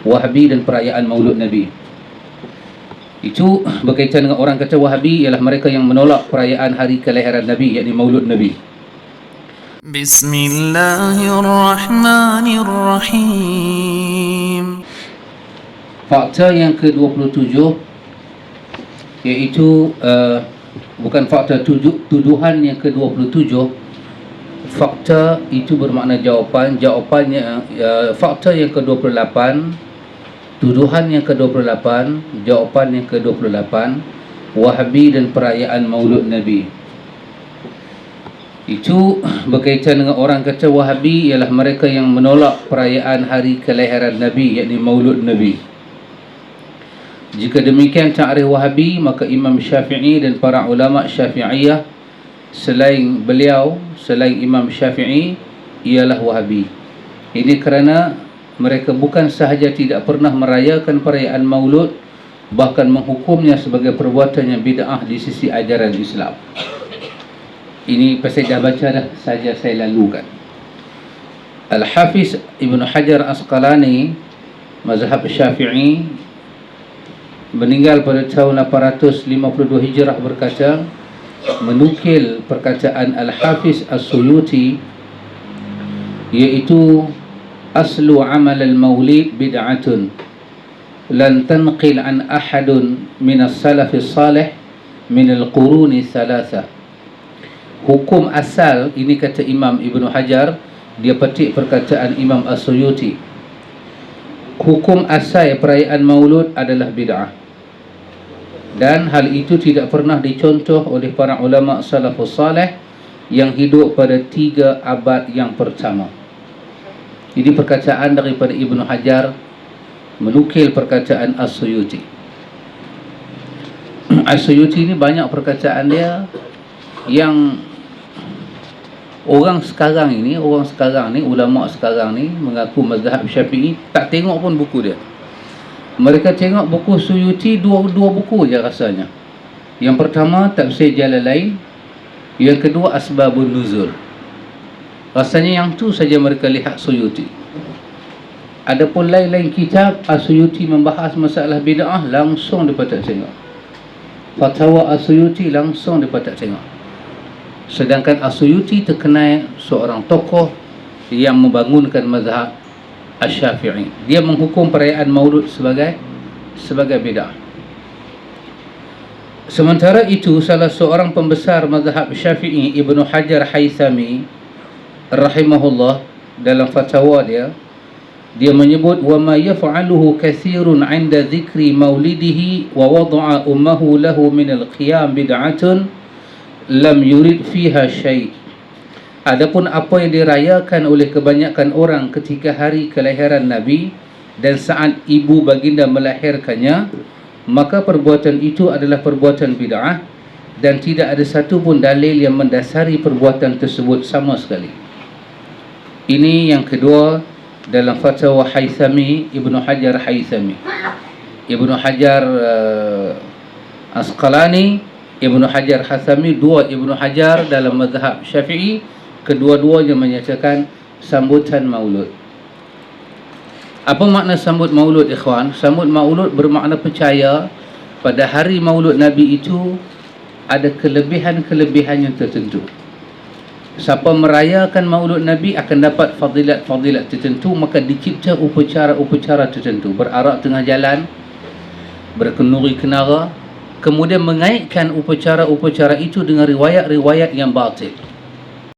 Wahabi dan perayaan Maulud Nabi. Itu berkaitan dengan orang kata Wahabi ialah mereka yang menolak perayaan hari kelahiran Nabi, yakni Maulud Nabi. Bismillahirrahmanirrahim. Fakta yang ke-27 iaitu bukan fakta, tuduhan yang ke-27. Fakta itu bermakna jawapan. Jawapannya fakta yang ke-28, tuduhan yang ke-28, jawapan yang ke-28, Wahabi dan perayaan Maulud Nabi. Itu berkaitan dengan orang kata Wahabi ialah mereka yang menolak perayaan hari kelahiran Nabi, yakni Maulud Nabi. Jika demikian ta'rif Wahabi, maka Imam Syafi'i dan para ulama Syafi'iyah selain beliau, selain Imam Syafi'i, ialah Wahabi. Ini kerana mereka bukan sahaja tidak pernah merayakan perayaan Maulud, bahkan menghukumnya sebagai perbuatan yang bid'ah di sisi ajaran Islam. Ini pasal dah baca dah, saja saya lalukan. Al-Hafiz Ibn Hajar Asqalani, mazhab Syafi'i, meninggal pada tahun 852 Hijrah, berkata, menukil perkataan Al-Hafiz As-Suyuti, iaitu aslu amal al-maulid bid'atun lan tanqil an ahadun min as-salaf as-salih min al-quruni thalatha. Hukum asal ini, kata Imam Ibn Hajar, dia petik perkataan Imam As-Suyuti, hukum asal perayaan maulud adalah bid'ah, dan hal itu tidak pernah dicontoh oleh para ulama salafus salih yang hidup pada 3 abad yang pertama. Ini perkataan daripada Ibn Hajar menukil perkataan As-Suyuti. As-Suyuti ini banyak perkataan dia yang orang sekarang ni, ulama sekarang ni mengaku mazhab Syafi'i tak tengok pun buku dia. Mereka tengok buku Suyuti dua buku je rasanya. Yang pertama Tafsir Jalalain, yang kedua Asbabun Nuzul. Rasanya yang tu saja mereka lihat Suyuti. Adapun lain-lain kitab As-Suyuti membahas masalah bid'ah, langsung dia tak tengok. Fatwa As-Suyuti langsung dia tak tengok. Sedangkan As-Suyuti terkenal seorang tokoh yang membangunkan mazhab Asy-Syafi'i. Dia menghukum perayaan Maulud sebagai bid'ah. Sementara itu, salah seorang pembesar mazhab Syafi'i, Ibnu Hajar Haythami rahimahullah, dalam fatwa dia menyebut, wa ma yaf'aluhu katsirun 'inda dzikri maulidihi wa wada'a ummahu lahu min al-qiyam bid'atun lam yurid fiha syai'. Adapun apa yang dirayakan oleh kebanyakan orang ketika hari kelahiran Nabi dan saat ibu baginda melahirkannya, maka perbuatan itu adalah perbuatan bid'ah dan tidak ada satu pun dalil yang mendasari perbuatan tersebut sama sekali. Ini yang kedua dalam fatwa Haythami, Ibnu Hajar Haythami. Ibnu Hajar Asqalani, Ibnu Hajar Haythami, dua Ibnu Hajar dalam mazhab Syafi'i, kedua-duanya menyatakan sambutan maulud. Apa makna sambut maulud, ikhwan? Sambut maulud bermakna percaya pada hari maulud Nabi itu ada kelebihan-kelebihan yang tertentu. Siapa merayakan maulud Nabi akan dapat fadilat-fadilat tertentu, maka dicipta upacara-upacara tertentu, berarak tengah jalan, berkenuri kenara, kemudian mengaitkan upacara-upacara itu dengan riwayat-riwayat yang batil.